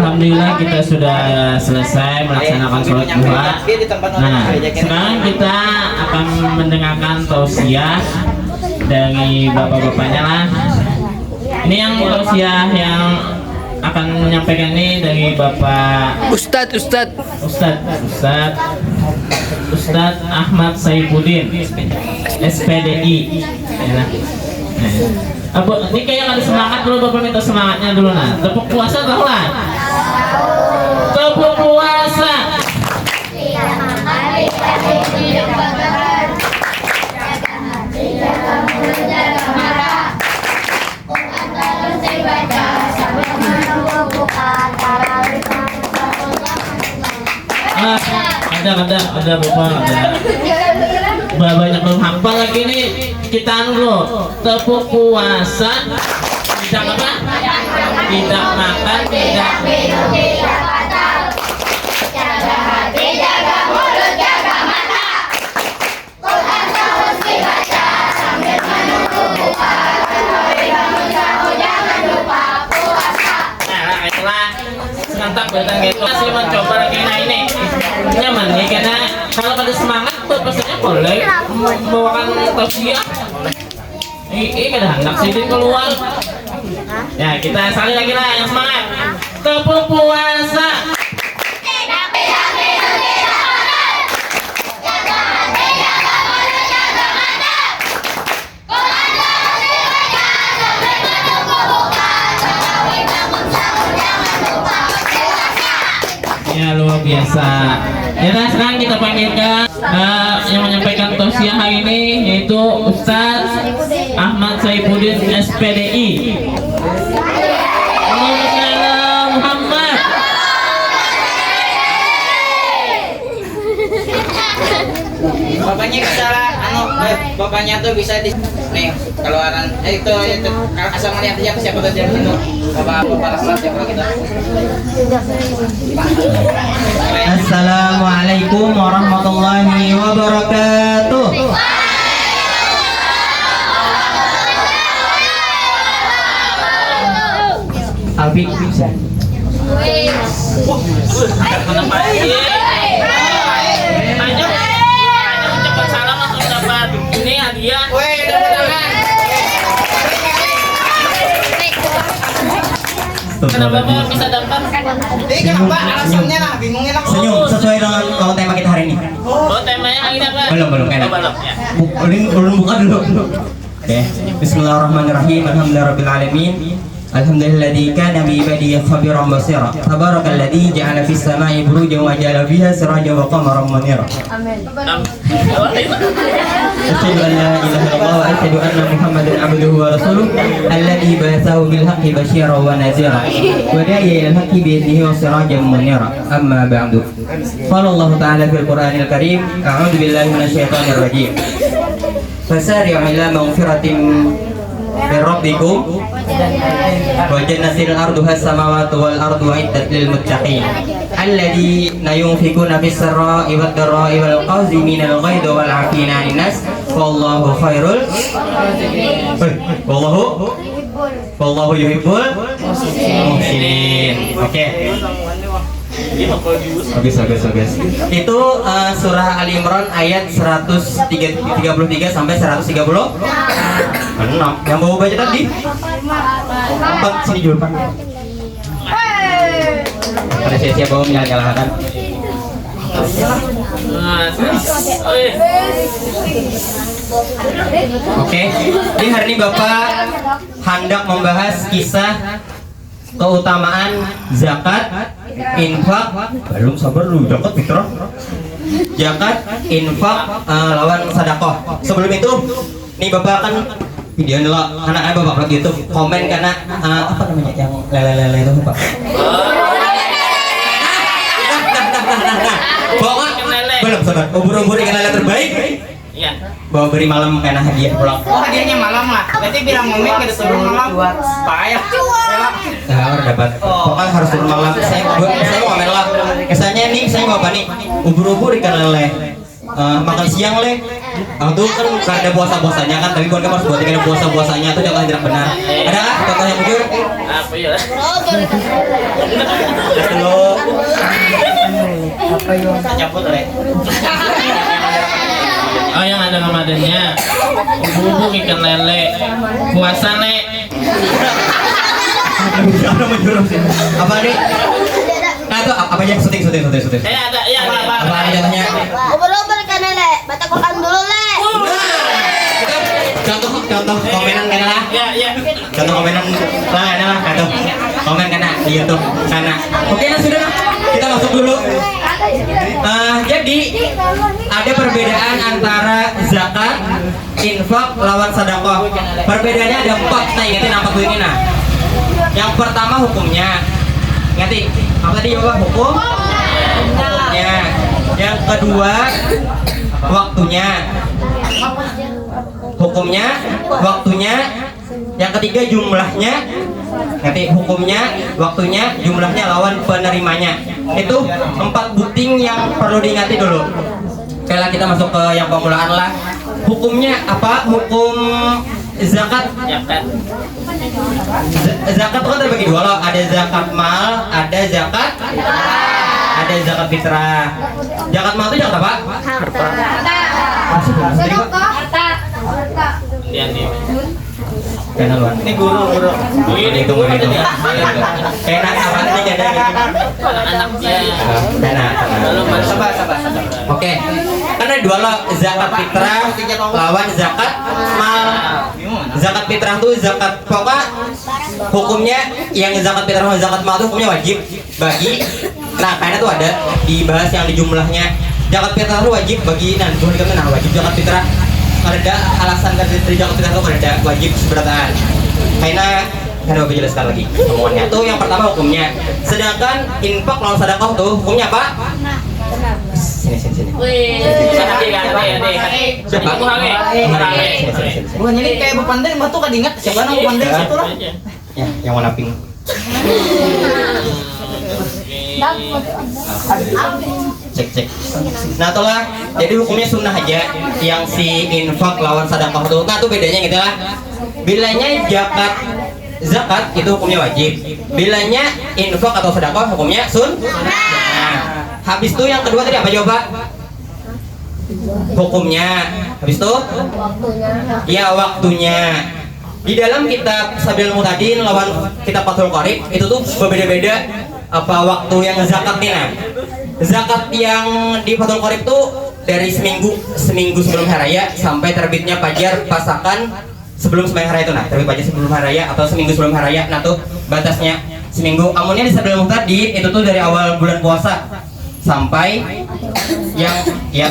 alhamdulillah kita sudah selesai melaksanakan sholat duha. Nah, sekarang kita akan mendengarkan tausiah dari bapak-bapaknya lah. Ini yang tausiah yang akan menyampaikan ini dari Bapak Ustadz Ahmad Saifuddin, SPDI. Abu, ini kayak ada semangat dulu, Bapak minta semangatnya dulu nah. Tepuk puasa tahu lah. Tepuk puasa. Ada Bapak ada. Banyak belum hafal lagi nih. Kita dulu tepuk puasa, tidak apa? Tidak makan, tidak minum, tidak batal. Jaga hati, jaga mulut, jaga mata. Quran terus dibaca sambil menunggu buka. Kalau bangun sahur jangan lupa puasa. Nah, itulah serentak datang gitu. Saya mencoba lagi ini nyaman nih karena kalau pada semangat pesannya boleh membawakan tausiah. Ini ada hendak sidin keluar. Ya kita sekali lagi lah yang semangat. Tepuk puasa. Ya luar biasa. Ya nah, sekarang kita panggilkan yang menyampaikan tausiah hari ini yaitu Ustadz Ahmad Saifuddin SPDI. Allahumma Muhammad. Bapaknya bisa bapaknya tuh bisa di nih keluaran itu asal melihat aja siapa tuh yang itu bapak Rahmat siapa kita. Assalamualaikum warahmatullahi wabarakatuh. Alfi bisa. Cepat salam langsung dapat ini hadiah. Kenapa Bapak bisa dapat? Kenapa alasannya lah bingungin aku. Senyum sesuai dengan tema kita hari ini. Oh temanya hari ini apa? Belum enak. Belum ya. Belum buka dulu. Oke. Bismillahirrahmanirrahim. Alhamdulillahirabbil alamin. Alhamdulilladzi kana bi ibadihi khabiran basira. Tabarakalladzi ja'ala fis sama'i burujan wa ja'ala fiha sirajan wa qamaran munira. Amin. Asyhadu an la ilaha illallah wa asyhadu anna Muhammadan abduhu wa rasuluh alladzi ba'athahu bil haqqi basyiran wa nadhira wa da'iyan ilal haqqi bi idnihi wa sirajan munira. Amma ba'du. Qala Allah ta'ala fil Qur'anil Karim, a'udzu billahi minasyaitonir rajim. Fasari'u ila maghfiratin min rabbikum wa jannatin arduha as-samawati wal ardu uiddat lil muttaqin alladziina yunfikuna fis sarra'i wad dharra'i wal qaziminal ghaidha wal 'afina 'anil nas wallahu khairul wallahu yuhibbul muhsinin. Oke. Bagus. Itu surah Ali Imran ayat 133 sampai 136. Yang mau baca tadi? Empat sini dulu Pak. Pada siap bawa menyala-nyalakan. Oke. Jadi hari ini Bapak hendak membahas kisah keutamaan zakat, infak, belum sabar lu, zakat fitrah, zakat, infak, lawan sedekah. Sebelum itu, nih Bapak kan video dulu, anak-anak Bapak buat YouTube, komen karena apa namanya yang lele-lele itu Pak. Bawa belum sabar, ubur-ubur yang lele terbaik. Iya. Bawa beri malam karena hadiah pulang. Oh hadiahnya malam lah. Berarti bilang ngomong gitu turun malam. Payah. Nah, dapat. Pokoknya harus turun malam. Saya mau ngomel lah. Misalnya nih, saya mau apa nih? Ubur-ubur ikan lele. Makan siang le, Itu kan karena puasa-puasanya kan, tapi bukan kamu harus buat karena puasa-puasanya itu contoh yang tidak benar. Ada nggak contoh yang jujur? Apa ya? Terus dulu. Cabut oleh. Oh, yang ada Ramadannya. Bubuk ikan lele. Puasa nek. Cara menjurus sih. Apa nih? Nah itu apa aja syuting. Ada ya Apa aja contohnya? Ubur-ubur kan le, baca Quran dulu le. Contoh komenan kan lah. Ya. Contoh komenan lah ada lah contoh komen kena di YouTube sana. Oke nah sudah lah. Kita masuk dulu. Jadi ada perbedaan antara zakat, infak lawan sedekah. Perbedaannya ada 4. Nah ingetin apa tuh ini nah. Yang pertama hukumnya. Ngerti? Apa tadi Bapak? Hukumnya. Yang kedua waktunya. Hukumnya, waktunya. Yang ketiga jumlahnya. Ngerti? Hukumnya, waktunya, jumlahnya lawan penerimanya. Itu 4 buting yang perlu diingati dulu. Oke lah kita masuk ke yang pemulaan lah. Hukumnya apa? Hukum zakat. Zakat itu kan terbagi dua loh. Ada zakat mal, ada zakat fitrah. Zakat mal itu zakat apa? Iya nih. Ini guru. Ini itu enak apa nih jadi Anaknya. enak. Sabar. Oke. Karena dua loh, zakat fitrah lawan zakat mal. Zakat fitrah tuh zakat pokok hukumnya yang zakat fitrah sama zakat mal tuh hukumnya wajib bagi. Nah, karena tuh ada dibahas yang di jumlahnya. Zakat fitrah tuh wajib bagi wajib zakat fitrah. Ada alasan dari zakat fitrah tuh ada wajib seberataan. Karena Bapak jelaskan lagi omongannya. Tuh yang pertama hukumnya. Sedangkan infak lawan sedekah tuh hukumnya apa? Sini. Siapa? Bukan ini kayak Bupandai mah tuh kan ingat siapa nama Bupandai satu lah. Ya, yang warna pink. Cek. Nah itulah, jadi hukumnya sunnah aja yang si infak lawan sedekah itu. Nah tuh bedanya gitu lah. Bilanya zakat itu hukumnya wajib. Bilanya infak atau sedekah hukumnya sunnah. Habis itu yang kedua tadi apa coba? Hukumnya. Habis itu? Ya waktunya. Di dalam kitab Sabilul Muhtadin lawan kitab Fathul Qorib itu tuh berbeda-beda apa waktu yang zakat nih nah. Zakat yang di Fathul Qorib tuh dari seminggu sebelum hari raya sampai terbitnya fajar pasakan sebelum sembahyang hari itu nah, terbit fajar sebelum hari raya atau seminggu sebelum hari raya. Nah tuh batasnya seminggu. Amunnya di Sabilul Muhtadin itu tuh dari awal bulan puasa sampai yang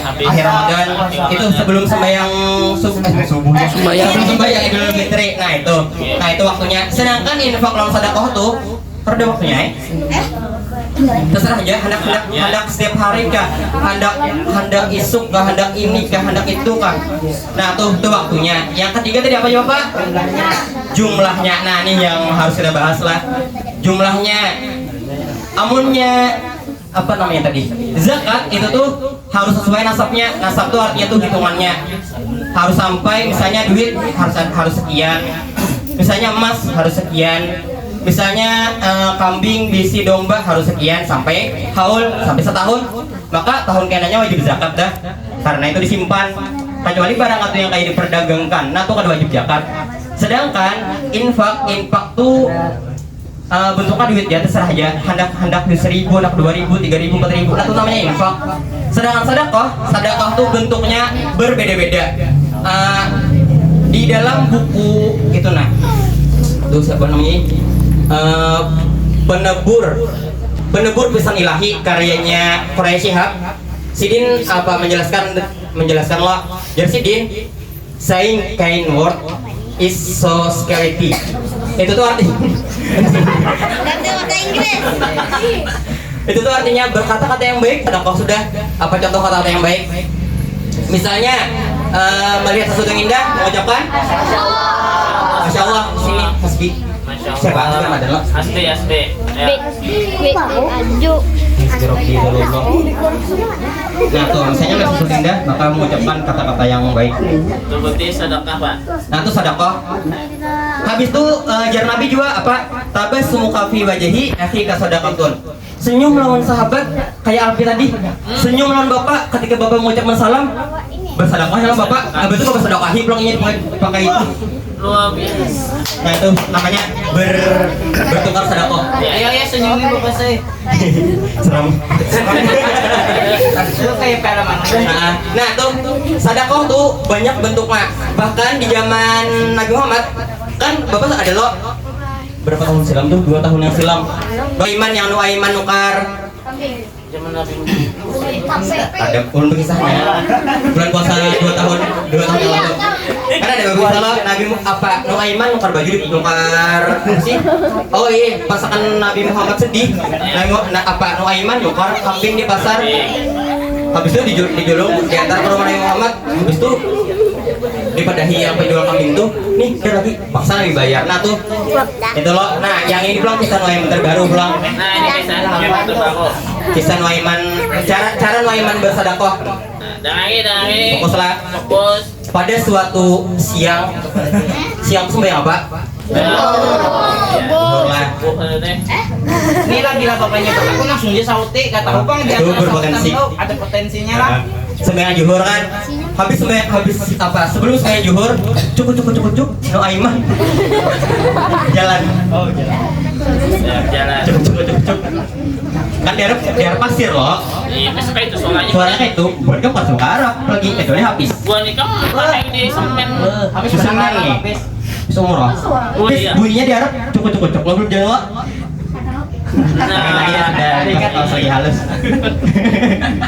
akhir Ramadan itu sebelum sembahyang sembahyang Idul Fitri. Nah itu waktunya. Sedangkan infak lawan sedekah tuh ada waktunya terserah aja, hendak setiap hari kah, hendak isuk kah, hendak ini kah, hendak itu kah. Nah tuh waktunya. Yang ketiga tadi apa ya Pak? Jumlahnya. Nah ini yang harus kita bahas lah. Jumlahnya. Amunnya apa namanya tadi? Zakat itu tuh harus sesuai nasabnya. Nasab tuh artinya tuh hitungannya harus sampai misalnya duit harus sekian, misalnya emas harus sekian, misalnya kambing, bisi, domba harus sekian sampai haul sampai setahun, maka tahun kenanya wajib zakat dah karena itu disimpan. Kecuali barang atau yang kayak diperdagangkan, nah itu kan wajib zakat. Sedangkan infak tuh bentuknya duit ya terserah aja, hendak 1.000, hendak 2.000, 3.000, 4.000, nah itu namanya infak. Sedangkan sedekah tuh bentuknya berbeda-beda. Di dalam buku itu nah, tuh siapa namanya? Penebur Pesan Ilahi karyanya Quraish Shihab. Sidin apa menjelaskan lah. Jadi Sidin saying kind word is so scary. Itu tuh artinya itu tuh artinya berkata-kata yang baik. Sedekah sudah apa contoh kata-kata yang baik? Misalnya melihat sesuatu yang indah mengucapkan Masya Allah. Sini Hasbi. Siapa? Adalah Asli. Aju. Birabbi Allah. Nah tuh, misalnya udah susul indah, maka mengucapkan kata-kata yang baik. Itu berarti sedekah, Pak. Nah itu sedekah. Habis itu jar Nabi juga apa? Tabassumu fi wajhi akhika sadaqatun. Senyum lawan sahabat kayak Alfi tadi. Senyum lawan bapak ketika bapak mengucapkan salam. Bersedekah lawan bapak. Habis itu bapak sedekahi pulang ini pakai itu. Luar biasa. Nah itu namanya bertukar sedekah. Ayo ya senyumin bapak saya. Seram. Lu kayak peraman. Nah tuh sedekah tuh banyak bentuknya. Bahkan di zaman Nabi Muhammad kan bapak ada lo berapa tahun silam tuh? 2 tahun yang silam. Aiman yang Aiman nukar. Zaman Nabi. Ada ulun kisahnya. Bulan puasa 2 tahun yang lalu. Kan ada bagus salah Nabi apa Aiman nukar baju nukar sih. Oh iya, pasangan Nabi Muhammad sedih. Apa Aiman nukar kambing di pasar. Habis itu dijolong di antara ke rumah Nabi Muhammad. Habis itu dipadahi yang penjual kambing tuh, nih dia lagi paksa Nabi bayar. Nah tuh itu loh. Nah yang ini pulang kisah Nuaiman terbaru pulang. Nah, ini kisah yang terbaru. Kisah Nuaiman, cara Nuaiman bersedekah. Dangi. Fokuslah. Fokus. Pada suatu siang sembahyang apa? Lah. Ini lagi lah bapaknya bapak. Aku langsung dia sauti kata Upang dia Itu berpotensi. ada potensinya lah. Sembahyang zuhur kan? Habis apa? Sebelum sembahyang zuhur, cuk Nuaiman. Jalan. Oh, jalan. Cuk. Kan daerah pasir loh. Iya, suka itu soalnya. Suaranya kayak itu, buat kamu masuk ke arah lagi, edolnya habis. Gua nih kan pakai di semen. Habis Susah berenang nih. habis. Sumur. Oh, Terus iya. bunyinya di arah cuk lo belum jalan. Nah, Ada pas lagi halus.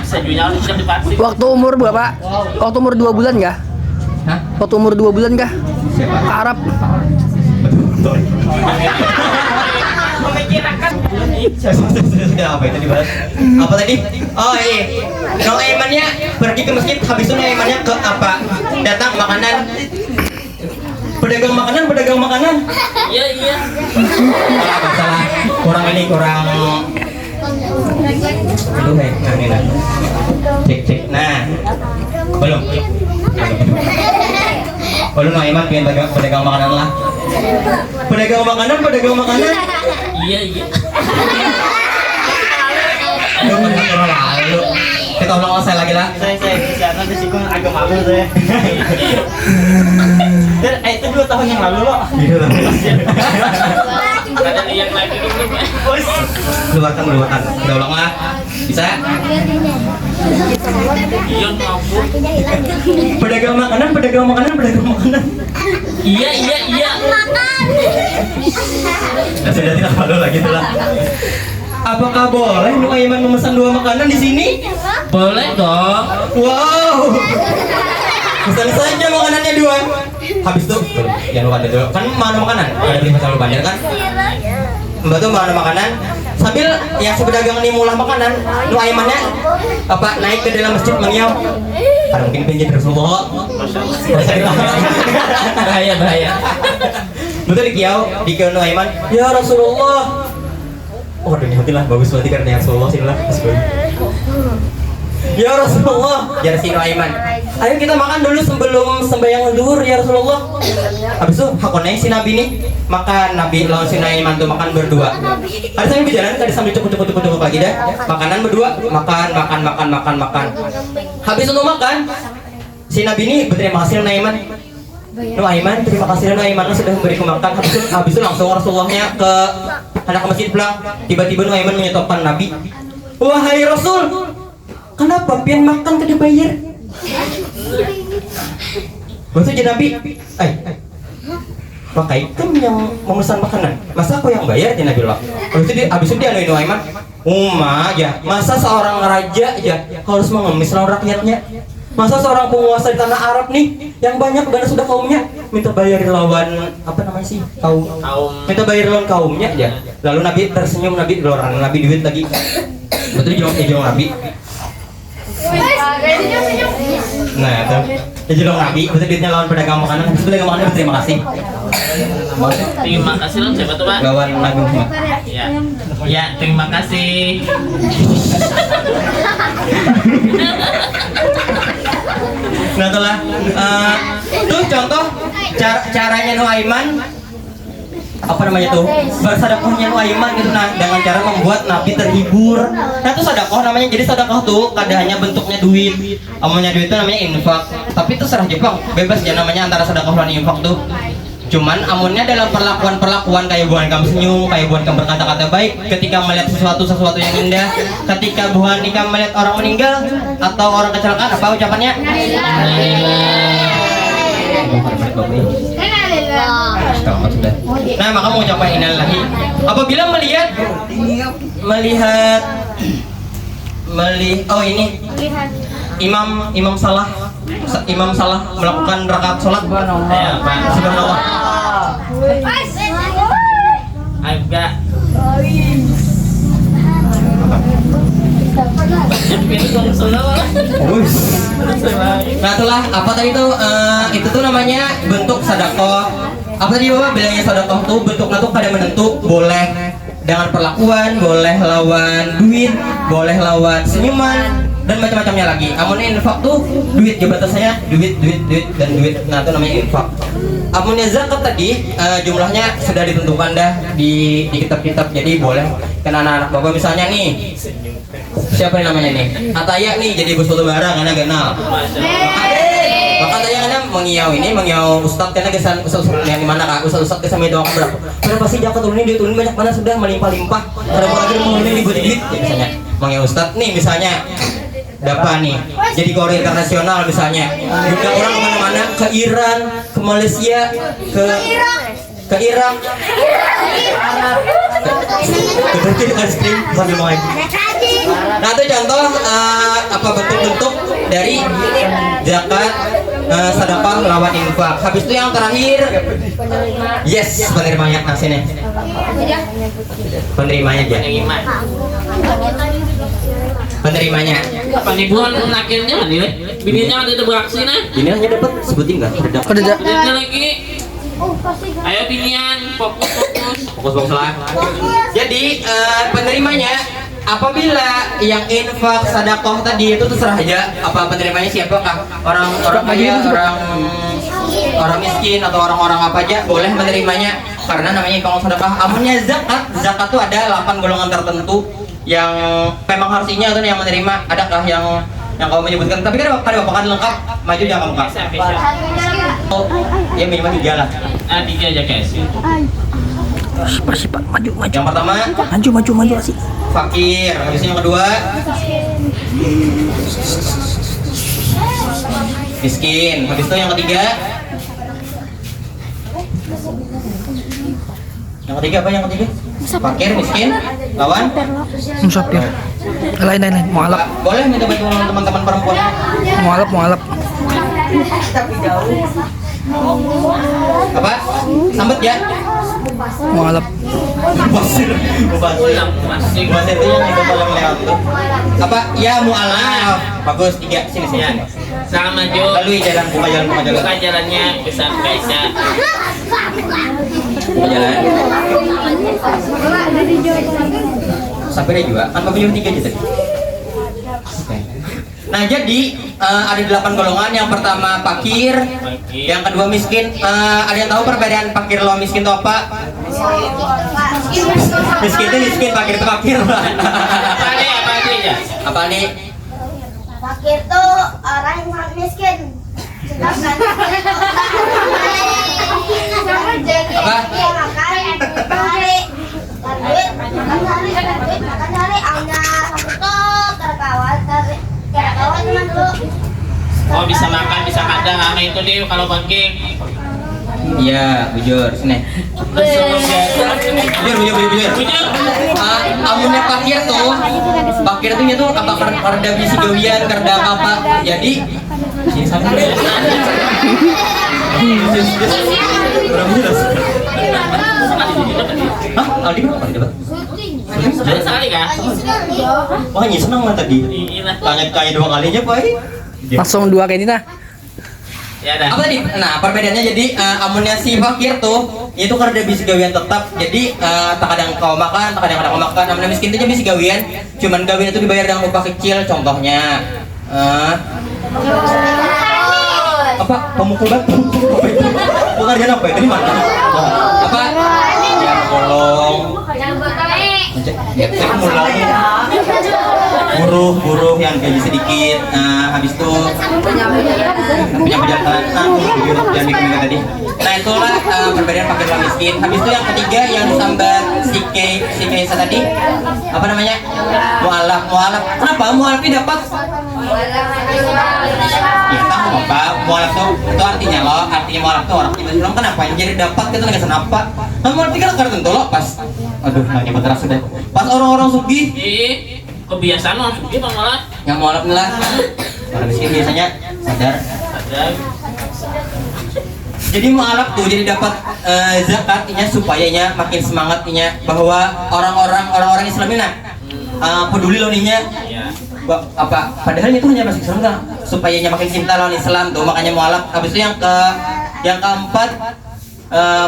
sejunya harus siap dipasif. Waktu umur berapa? Waktu umur 2 bulan kah? Hah? Waktu umur 2 bulan kah? Siapa? Ke Arab. Memikirkan. Sudah apa itu dibahas? Apa tadi? Oh iya. Nuaimannya pergi ke masjid, habis itu Nuaimannya ke apa? Datang makanan. Pedagang makanan. Iya. Salah. Kurang. Aduh, nah ini lah. Cek. Nah, belum. Belum Nuaiman pengen pedagang makanan lah. Pedagang makanan. Iya. Lalu kita ulang saya lagi lah. Saya nanti sih gua agak malu saya. Dan itu 2 tahun yang lalu loh. Ada yang lagi dulu. Keluarkan. Udah ulang lah. Bisa? Iya, ngapur. Pedagang makanan. Iya. Nah, sudah tidak malu lagi tuh lah. Apakah boleh Nuaiman memesan 2 makanan di sini? Boleh dong. Wow. Pesan saja makanannya 2. Habis itu jangan lupa dulu. Kan mana makanan? Ada beli pasar Bandar kan? Mbak tuh mana makanan? Sambil yang si pedagang ini mulah makanan, Nuaimannya apa naik ke dalam masjid mengiau. Ada mungkin pinjam Rasulullah. Bahaya. Betul di kiau Nuaiman. Ya Rasulullah. Oh, dunia hati lah, bagus banget karena yang Rasulullah sini lah. Ya Rasulullah, ya si Nuaiman. Ayo kita makan dulu sebelum sembahyang zuhur ya Rasulullah. Habis itu hakonnya si Nabi nih makan Nabi lawan si Nuaiman tuh makan berdua. Ada sambil berjalan tadi sambil cukup lagi dah. Makanan berdua, makan. Habis itu makan si Nabi ini berterima kasih Nuaiman. Nuaiman, terima kasih Nuaiman sudah memberiku makan. Habis itu langsung Rasulullahnya ke anak masjid pulang. Tiba-tiba Nuaiman menyetopkan Nabi. Wahai Rasul, kenapa pian makan kada bayar? Maksudnya Nabi, pakai kan yang memesan makanan, masa aku yang bayar? Dia Nabi bilang. Habis itu dia Nuaiman, ya, masa seorang raja aja harus mengemis lawan rakyatnya? Masa seorang penguasa di tanah Arab nih yang banyak banget sudah kaumnya minta bayar lawan apa namanya sih kaum minta bayar lawan kaumnya aja. Lalu Nabi tersenyum, Nabi orang Nabi duit lagi. Betul jawab Nabi. Nah itu jawab Nabi. Betul duitnya lawan pedagang makanan. Pedagang makanan berterima kasih. Terima kasih loh, siapa tuh Pak? lawan Nabi Muhammad. Ya, ya terima kasih. Nah itulah tuh contoh caranya Nuaiman apa namanya tuh bersedekahnya Nuaiman gitu, nah dengan cara membuat Nabi terhibur. Nah itu sedekah namanya. Jadi sedekah tuh kada hanya bentuknya duit, amanya duit itu namanya infak, tapi itu serah Jepang bebas ya namanya antara sedekah dan infak tuh. Cuman amunnya dalam perlakuan kayak bukan kamu senyum, kayak bukan kamu berkata-kata baik ketika melihat sesuatu yang indah, ketika bukan kamu melihat orang meninggal atau orang kecelakaan, apa ucapannya? Nah maka mau ucapkan innalillahi apabila melihat oh ini imam salah melakukan rakaat sholat. Ya Pak. Subhanallah. Agak. Nah itulah apa tadi tuh itu tuh namanya bentuk sedekah. Apa tadi Bapak bilangnya sedekah tuh bentuknya tuh kada menentu, boleh dengan perlakuan, boleh lawan duit, boleh lawan senyuman dan macam-macamnya lagi. Amunnya infak tuh duit, batasannya duit dan duit. Nah itu namanya infak. Amunnya zakat tadi jumlahnya sudah ditentukan dah di kitab-kitab, jadi boleh kan anak-anak Bapak misalnya nih. Siapa yang namanya nih? Ataya nih jadi bos foto barang karena kenal. Maka Ataya kan mengiau ustad karena kesan ustad yang di mana Kak? Ustad kesan itu akan berapa? Kenapa sih jaket turun ini banyak mana sudah melimpah-limpah. Kenapa lagi mau ini dibuat duit? Ya misalnya mengiau ustad nih misalnya. Dapat nih, jadi korea internasional misalnya. Juga orang kemana-mana ke Iran, ke Malaysia, ke Irak, ke Turki es krim sambil main. Nah itu contoh apa bentuk-bentuk dari zakat, sedekah lawan infak. Habis itu yang terakhir, yes penerimanya. Nah sini, penerimanya aja. Penerimanya. Apa nih bukan akhirnya nih? Bininya ada beraksi nah. Ini hanya dapat sebutin nggak? Kerja. Bininya lagi. Ayo binian, fokus lah. Jadi penerimanya apabila yang infak sedekah tadi itu terserah aja apa penerimanya siapakah, orang kaya, orang miskin atau orang-orang apa aja boleh menerimanya karena namanya infak sedekah. Amunnya zakat tuh ada 8 golongan tertentu yang memang harusnya itu yang menerima. Adakah yang kau menyebutkan? Tapi kan bapak lengkap, maju jangan kamu Kak. Oh, ya minimal 3 lah. 3 aja guys. Masih Pak, maju. Yang pertama Maju sih. fakir, habis itu yang kedua miskin, habis itu yang ketiga apa yang ketiga? Fakir, miskin, lawan Musafir. Lain. Mualaf. Boleh minta bantuan teman-teman perempuan. Mualaf. Apa? Sambet ya? Mualaf. Mubasir itu yang itu paling lewat tuh. Apa? Ya mu'alaf. Bagus, 3 sini. Sama maju. Lalu jalan, buka jalan. Buka jalannya bisa guysnya. Buka jalan. Sampai dia juga. Kan mobilnya 3 aja tadi. Nah jadi ada 8 golongan. Yang pertama fakir, yang kedua miskin. Ada yang tahu perbedaan fakir lawan miskin itu apa? Miskin itu miskin, fakir itu fakir. Apa nih? Fakir tuh orang yang sangat miskin. Sedangkan Apa? makan hari awalnya kawan teman dulu. Oh bisa makan, bisa kadang. Nah itu dia kalau bangking. Iya, bujur, sini. Bujur. Amunnya fakir tuh nya tuh apa karda bisi gawian, karda apa. Jadi sini sampai. Hah? Aldi berapa dapat? Ada sekali kah? Wah, ini senang mah tadi. Tanya kali 2 kalinya, Pak. Langsung 2 kayak ini nah. Ya dah. Apa tadi? Nah, perbedaannya jadi amunnya si fakir tuh itu karena dia bisa gawian tetap. Jadi terkadang kau makan, terkadang kau makan. Amunnya miskin itu dia bisa gawian. Cuman gawian itu dibayar dengan upah kecil. Contohnya apa? Pemukul batu. Pekerjaan apa itu di mana? Apa? Ya tolong. Ya, mulai buruh yang gaji sedikit. Nah, habis itu punya pejabat. Yang bikin tadi. Nah, itulah perbedaan fakir dan miskin. Habis itu yang ketiga yang disambat si Kaisa tadi apa namanya? Mualaf. Kenapa mualaf ini dapat? Ya tahu apa? Mualaf itu artinya mualaf itu orang Islam kenapa yang jadi dapat kita nggak senapa? Kan mualaf itu kan karena tentu loh pas. Aduh, nanya betul sudah. Pas orang-orang sugih. Kebiasaan orang sugih Bang Mualaf. Yang mualaf lah. Orang miskin biasanya sadar. Jadi mualaf tuh jadi dapat zakatnya supaya makin semangat bahwa orang-orang Islam ini peduli loh apa padahal itu hanya masuk Islam kan supaya makin cinta lawan Islam tuh makanya mualaf. Habis itu yang keempat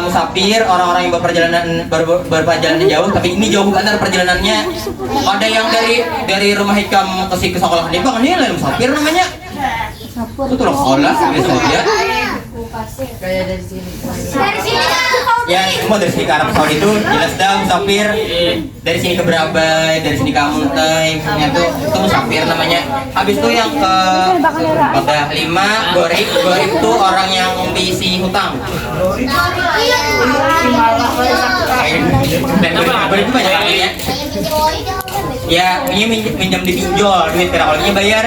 musafir, orang-orang yang berperjalanan jauh tapi ini jauh antar perjalanannya. Ada yang dari rumah hikam ke sekolah di Bang ini lain musafir namanya. Itu tuh sekolah biasa aja. Dari sini Ya, semua dari sini ke Arab Saudi itu jelas dah musafir. Dari sini ke Berabai, dari sini ke Amuntai, itu musafir namanya. Habis itu yang ke udah 5 gorib itu orang yang diisi hutang. Gorib itu banyak artinya. Ya, ini minjam di pinjol duit kalau bayar,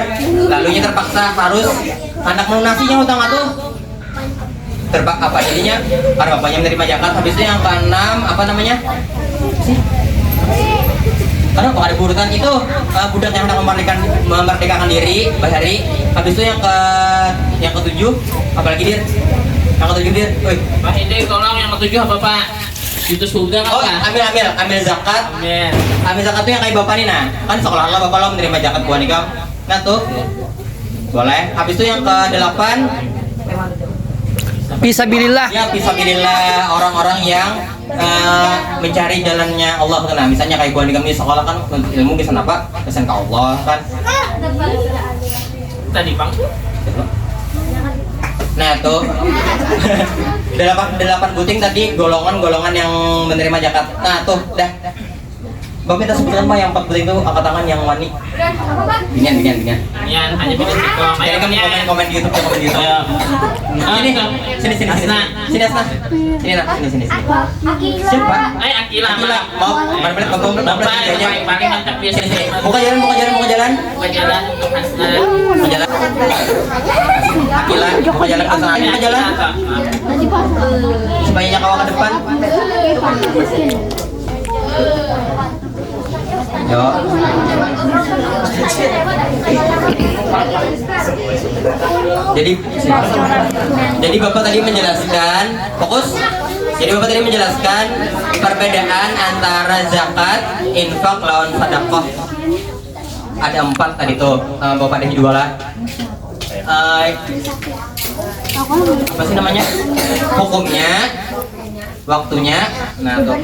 lalunya terpaksa harus anak melunasinya hutang itu. Apa jadinya karena bapaknya menerima zakat. Habis itu yang keenam apa namanya karena kok ada urutan itu budak yang hendak memerdekakan diri bahari. Habis itu yang ketujuh apalagi dir yang ketujuh dir Pak Hidayat tolong yang ketujuh apa Pak? Itu surga oh apa? ambil zakat. Ambil zakat tuh yang kayak bapak nih kan sekolah lo bapak lo menerima zakat buah nikah nah tuh boleh. Habis itu yang ke-8 Fisabilillah. ya fisabilillah, orang-orang yang mencari jalannya Allah. Nah misalnya kayak gua di kami sekolah kan ilmu bisa apa pesan ke Allah kan Tadi Bang. nah tuh 8 buting tadi golongan yang menerima zakat. Nah tuh dah Bapak minta sebutkan Pak yang 4 buting itu angkat tangan yang wani. Binian. Yan, hanya bisa Jadi kan komen di YouTube. Sini Asna. Sini. Siapa? Akila. Mau mana Bapak yang paling mantap biasa. Sini. Buka jalan. Buka jalan untuk Hasna. Buka jalan. Akila, buka jalan ke sana. Buka jalan. Supaya kawah ke depan. Yo. Jadi Bapak tadi menjelaskan fokus. Jadi Bapak tadi menjelaskan perbedaan antara zakat, infak lawan sedekah. Ada 4 tadi tuh. Bapak ada 2 lah. Apa sih namanya? Hukumnya, waktunya, nah tuh.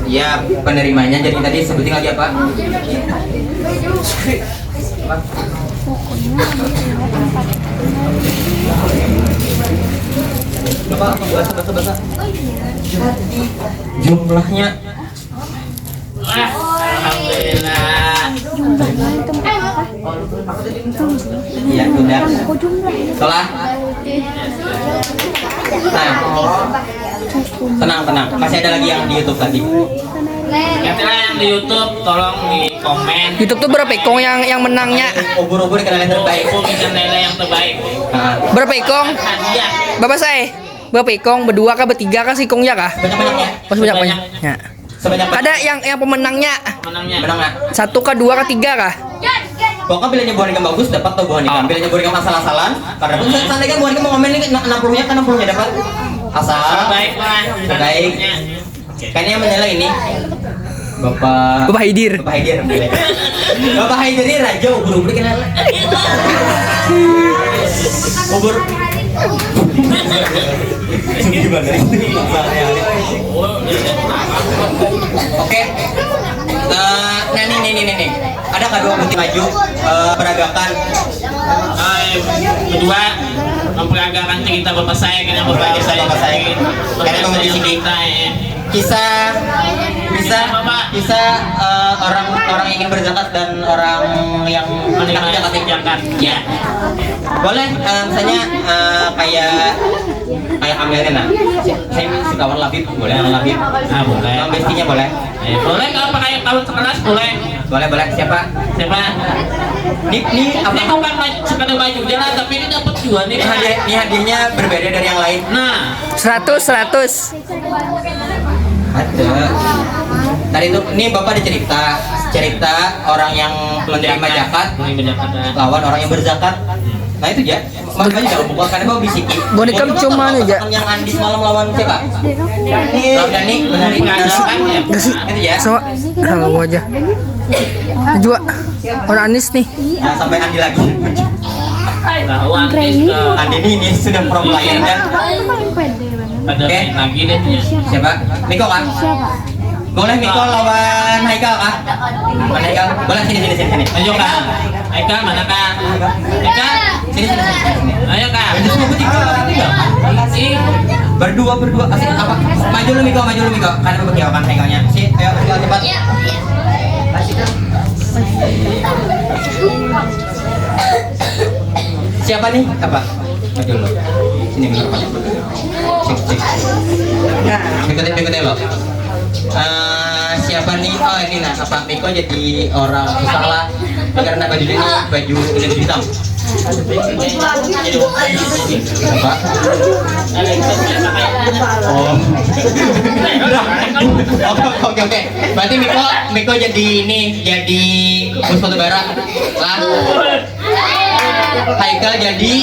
Ya penerimanya. Jadi tadi sebutin lagi apa? Bapak bahasa. Jumlahnya. Alhamdulillah. Iya sudah. Setelah. Nah, tenang. Masih ada lagi yang di YouTube tadi. Yang di YouTube tolong di komen. YouTube tuh berapa ikong yang menangnya? Ubur-ubur ikan lele terbaik. Ikan lele yang terbaik. Nah, Berapa ikong? Hadiah. Bapak saya. Berapa ikong? Berdua kah? Bertiga kah sih ikongnya kah? banyak-banyaknya. Banyak. Ya. Sebanyak Ada yang pemenangnya. Menangnya. menang nggak? 1 kah, 2 kah, 3 kah? Pokoknya pilihnya buah nikam bagus dapat tuh buah nikam. Pilihnya buah nikam asal-asalan. Karena pun seandainya kan buah nikam mau ngomen ini 60-nya kan 60-nya dapat. Asal Baik lah. Terbaik. Kayaknya yang menyala ini. Bapak Bapak Haidir. Bapak Haidir. Bapak Haidir ini raja ubur-ubur kenal. Ubur. Gimana? Oke. Nah nih. Ada nggak dua bukti maju peragakan? Kedua, memperagakan cerita bapak saya karena bapak saya Karena kamu di sini. Kisah orang ingin berzakat dan orang yang meninggal zakat. Ya. Boleh misalnya kayak ambilin lah. Saya suka warna labib, boleh warna labib. Boleh. Yang bestinya boleh. Boleh kalau pakai tahun sekelas boleh. Boleh. Siapa? Nih apa? Ini bukan sekadar baju jalan tapi ini dapat dua nih. Ini hadiahnya berbeda dari yang lain. Nah, 100. Ada. Tadi itu, ini bapak ada cerita orang yang menerima zakat lawan orang yang berzakat. Nah itu ya, makanya jangan buka karena bapak bisiki. Boneka cuma aja. Yang Andi semalam lawan siapa? Lawan Dani, benar ini Gak sih? Itu ya. So, gua aja. Juga orang Anis nih. Nah, sampai Andi lagi. lawan Andi ini sudah pro player dan ada main lagi deh. siapa? Miko kan? Boleh Miko lawan Haikal kah? Mana Haikal? Boleh sini. Ayo kak, Aika mana kak? Aika, Sini. ayo kak. Ini semua bertiga. Berdua. Asik apa? Maju lu Miko. Karena bagi akan Haikalnya. Si, ayo cepat. Siapa nih? Apa? Maju lu. Sini Miko. Cek. Ikutin lo. Siapa nih? Oh ini nah, apa Miko jadi orang salah karena baju ini baju kulit hitam. Apa? Oh. Oke. Berarti Miko jadi bos batubara lah. Haikal jadi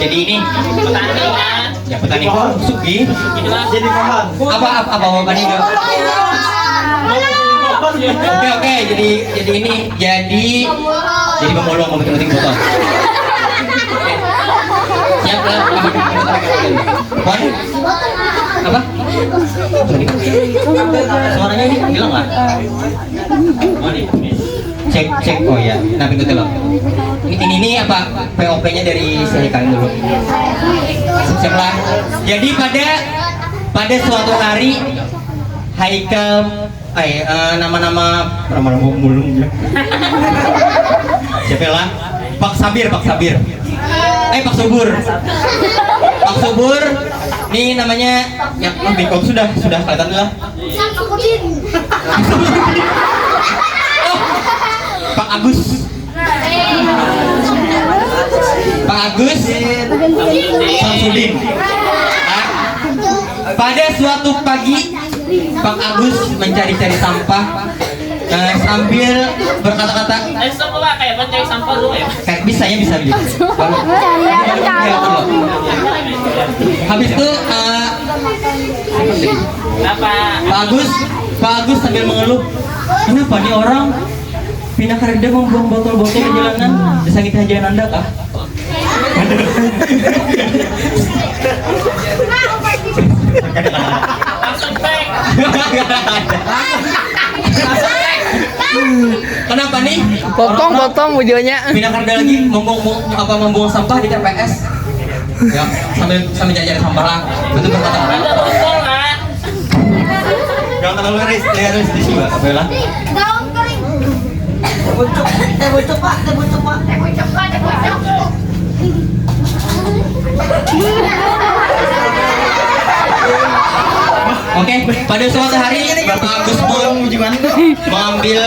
ini petani Sugi. Jadi apa jawabannya itu? Oke, jadi ini jadi pemulung penting botol. Siap lah. Pon? Apa? Suaranya ini hilang nggak? Cek. Oh ya. Nah, begitu loh. Ini apa? POP-nya dari saya kalian dulu. Siap lah. Jadi pada suatu hari Haikal nama-nama mulung ya. Siapa lah? Pak Sabir. Pak Subur. Ini namanya yang Bingkong sudah kelihatan lah. Pak Agus Samsudin. Pada suatu pagi Pak Agus mencari-cari sampah sambil berkata-kata. Semua kayak mencari sampah lu ya. Kayak bisa gitu. Habis itu Apa? Pak Agus sambil mengeluh, kenapa nih orang pindah kerja membuang botol-botol di jalanan? Disakiti hajaan Anda kah? Langsung back. Kenapa nih? Potong videonya. Pindah kerja lagi membuang sampah di TPS. Ya, sambil jajan sampah lah. Betul berkata-kata. Betul kan? Jangan terlalu realistis juga, Bella. Daun kering. Bucuk pak. Oke, pada suatu hari Bapak Agus pun mengambil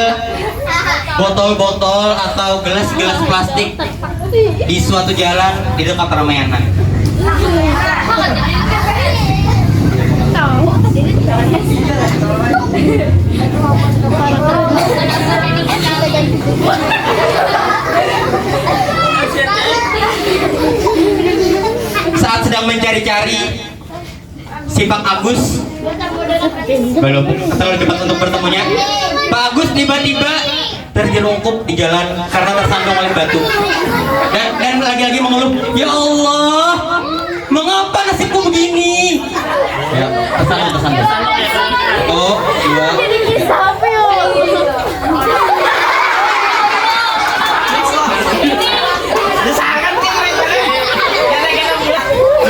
botol-botol atau gelas-gelas plastik di suatu jalan di dekat Ramayana. Saat sedang mencari-cari si Pak Agus belum terlalu cepat untuk bertemunya. Pak Agus tiba-tiba terjerungkup di jalan karena tersandung oleh batu dan lagi-lagi mengeluh, ya Allah, mengapa nasibku begini? Ya, tersandung. Oh, dua.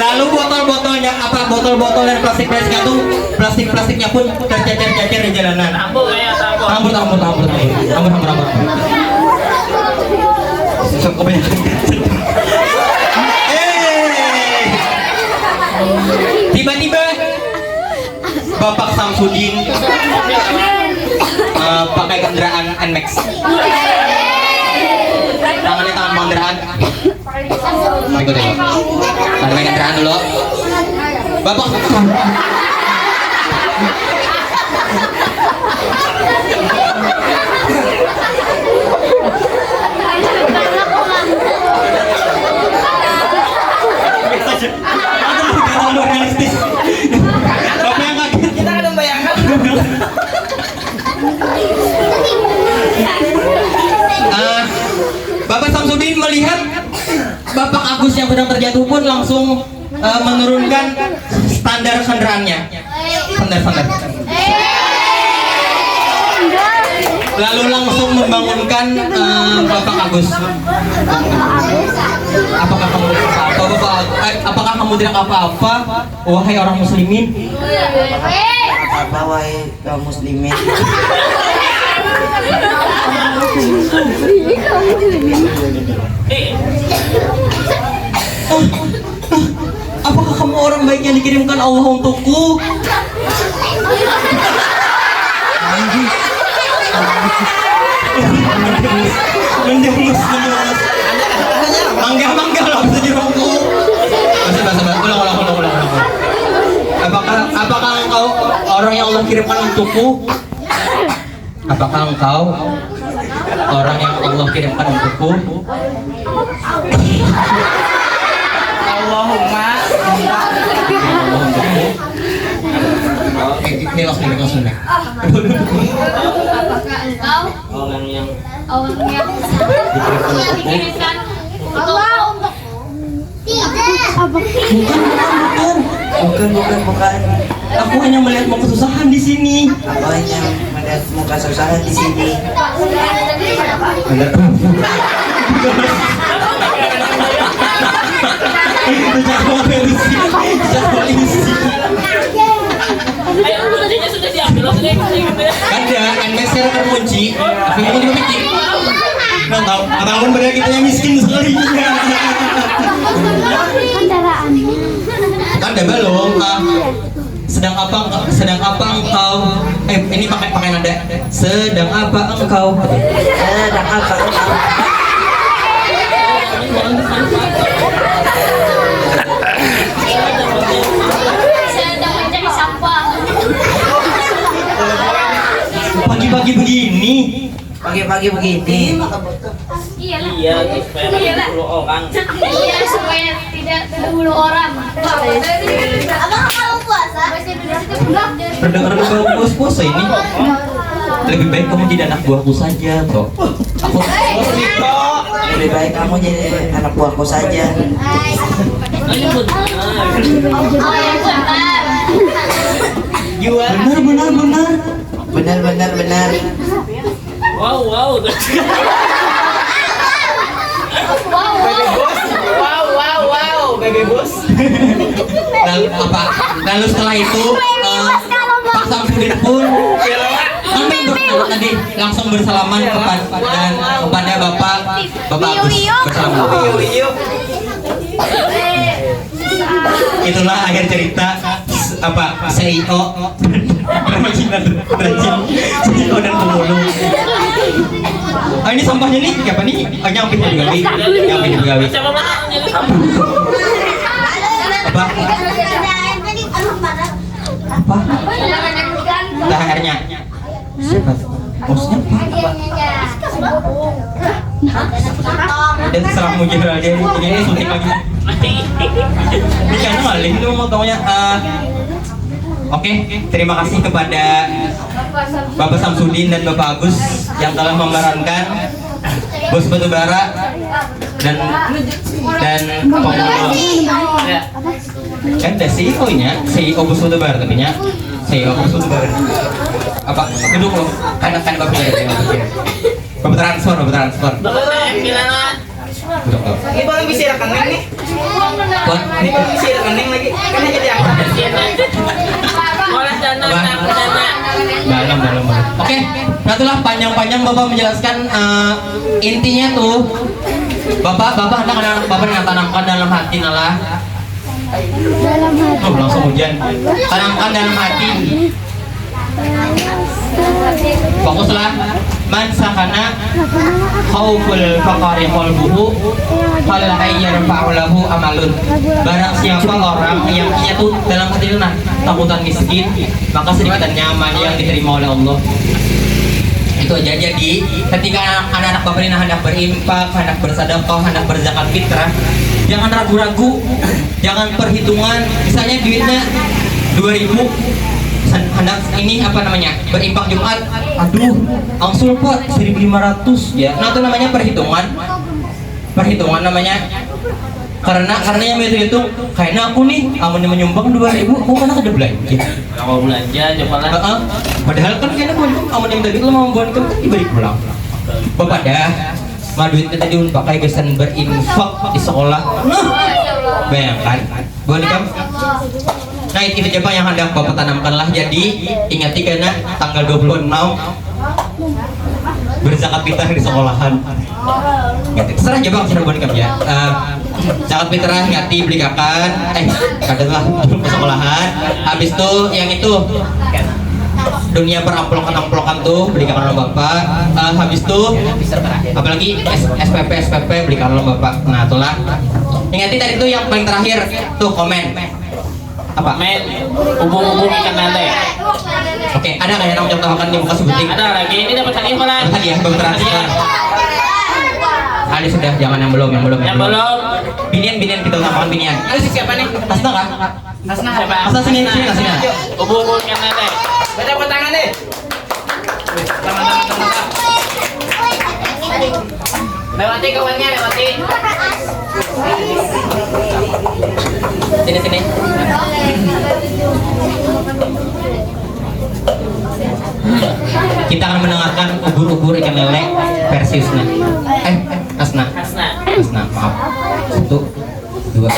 Lalu botol-botol dan plastiknya tuh plastiknya pun tercecer-cecer di jalanan. Rambut. Tiba-tiba Bapak Samsudin pakai kendaraan NMAX. Tangannya tangan kendaraan. Ikut ya. Tangan kendaraan dulu. Bapak Bapak yang kaget. Kita kan membayangkan. Bapak Samsudin melihat Bapak Agus yang sedang terjatuh pun langsung menurunkan standar kendaraannya. Standar. Lalu langsung membangunkan Bapak Agus. Apakah kamu tidak apa-apa, wahai orang muslimin? Apa wahai kaum muslimin? Apakah kamu orang baik yang dikirimkan Allah untukku? Mendengus. Mangga loh bisa jerungku. Ulang. Apakah engkau orang yang Allah kirimkan untukku? Apakah engkau orang yang Allah kirimkan untukku? Allahumma. Ini langsung naik. Apakah engkau Orang yang dikirimkan Allah untukku? Tidak. Bukan. Aku hanya melihat kesusahan di sini. Aku hanya melihat muka susah di sini. Ada NMAX terkunci. Aku mau dipikir. Nggak tahu. Abang benar kita yang miskin sekali. Kendaraannya. Kan ada belum. Sedang apa engkau? Ini pakai nada. Sedang apa engkau? Sedang mencari sampah. Pagi-pagi begini. Pagi-pagi begini. Iyalah. Iya, supaya ada 10 orang. Iya, supaya tidak terdahulu orang. Abang kalau puasa? Pendengar puasa ini. Lebih baik kamu jadi anak buahku saja, toh. Aku Lebih baik kamu jadi anak buahku saja. Ini benar. Oh, yang benar. Benar. Wow. Baby bos. lalu setelah itu Pak Samsudin pun tadi langsung bersalaman kepada Bapak Agus bersalaman. Itulah akhir cerita CEO CEO dan pemulung. Ini sampahnya nih siapa nih? Nyampe digawi. Siapa mana jadi sampah? Apa? Lehernya. Siapa? Bosnya apa? Dan serang mujir aja ini suntik lagi. Ini kayaknya maling tuh mau taunya Oke, terima kasih kepada Bapak Samsudin dan Bapak Agus yang telah memerankan bos batubara dan pengelola. Kan ada CEO bos batubara tapi nya CEO bos batubara. Apa? Duduk loh, kan Bapak Bapak transfer. Duduk loh. Ini baru bisa rekening nih. Buat Ini baru bisa rekening lagi. Kan jadi aku. dalam. Oke, nah itulah panjang-panjang Bapak menjelaskan intinya tuh. Bapak yang tanamkan dalam hati nalah. Oh, langsung hujan. Tanamkan dalam hati. Fokuslah. Man sakana khauful faqari qalbuhu fal ayyarfa'u lahu amalun. Barang siapa orang yang ia tuh dalam hati nah takutan miskin, maka sedikit dan nyaman yang diterima oleh Allah. Itu aja. Jadi ketika anak-anak Bapak ini hendak berinfak, hendak bersedekah, hendak berzakat fitrah, jangan ragu-ragu, jangan perhitungan. Misalnya duitnya 2.000, hendak ini apa namanya berinfak Jumat, aduh angsul Pak 1.500 ya. Nah itu namanya perhitungan namanya, karena yang itu kayaknya aku nih amun menyumbang 2.000 aku kan ada belanja Mau belanja coba lah. padahal kan kayaknya amun yang tadi lo mau buat dibalik pulang. Bapak dah duitnya tadi pakai besan berinfak di sekolah. Nah bayangkan buat kamu. Nah itu coba yang hendak Bapak tanamkanlah. Jadi ingati karena tanggal 26 berzakat fitrah di sekolahan. Ingati terserah aja Bang, serah bonekam ya. Zakat fitrah ingati belikan katakanlah ke sekolahan. Habis itu yang itu dunia peramplokan tuh belikan oleh Bapak. Habis itu apalagi SPP belikan oleh Bapak. Nah itulah. Ingati tadi itu yang paling terakhir tuh komen. Apa? Men, hubung ikan lele. Oke, ada nggak yang contohkan di muka sebuting? Ada lagi, ini dapat hadiah apa lagi? Tadi ya, belum transfer. Sudah, jangan yang belum. Yang belum. Binian kita utamakan binian. Ini siapa nih? Hasna kah? Hasna. Hasna sini. Hubung ikan lele. Baca tangan deh. Teman-teman. Lewati kawannya, lewati. Sini. Kita akan mendengarkan ubur-ubur ikan lele versi Hasna. Maaf. 1, 2, 3.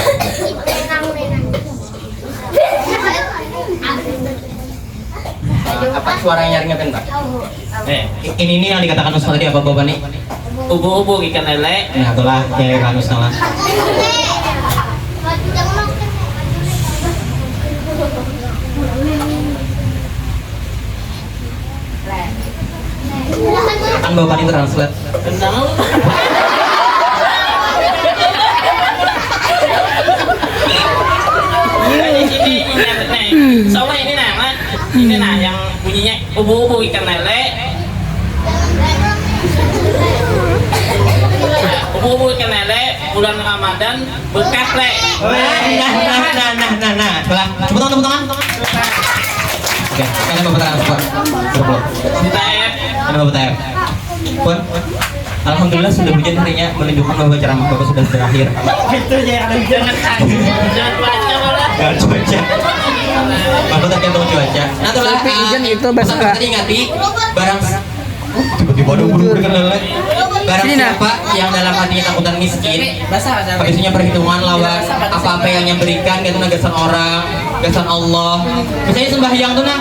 Apa suara yang nyaring apa Pak? Ini yang dikatakan Ustaz tadi apa Bapak nih? Ubur-ubur ikan lele. Nah itulah kayak kanus salah. Kan Bapak ini translate. Soalnya ini nah, yang bunyinya ubur-ubur ikan lele. Ubur-ubur ikan lele bulan Ramadan berkah le. Nah. Tepuk tangan. Oke, karena Bapak transfer. Karena Bapak TF. Pun, alhamdulillah sudah hujan harinya menunjukkan bahwa ceramah Bapak sudah berakhir. Itu jangan baca malah. Gak cuaca. Bapak tergantung cuaca. Nah itulah hujan itu basah. tadi ingati barang tiba-tiba ada buru-buru ikan lele. Barang siapa yang dalam hatinya takutan miskin, isunya perhitungan lawan apa-apa yang berikan gitu gasan orang, gasan Allah. Misalnya sembahyang tuh nah,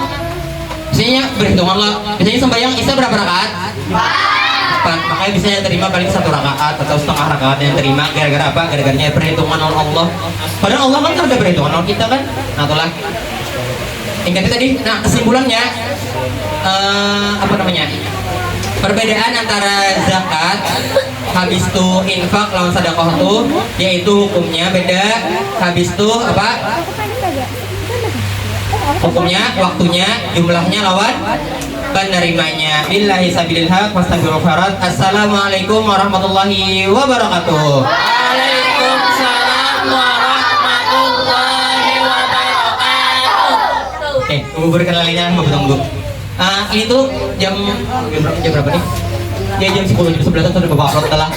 misalnya berhitungan lah. Misalnya sembahyang Isya berapa rakaat? 4. Makanya bisa yang terima paling 1 rakaat atau setengah rakaat yang terima. Gara-gara apa? Gara-garanya perhitungan oleh Allah. Padahal Allah kan ada perhitungan oleh kita kan. Nah itulah. Ingat tadi. Nah kesimpulannya apa namanya? Perbedaan antara zakat habis itu infak lawan sedekah tuh yaitu hukumnya beda. Habis itu apa? Hukumnya, waktunya, jumlahnya lawan penerimanya. Billahi sabilil haq wastaghfirul khairat. Assalamualaikum warahmatullahi wabarakatuh. Waalaikumsalam warahmatullahi wabarakatuh. Bubur ikan lelenya mau tunggu. Ini tuh jam berapa nih? Ya jam 10 jam 11 tuh udah bawa upload telah.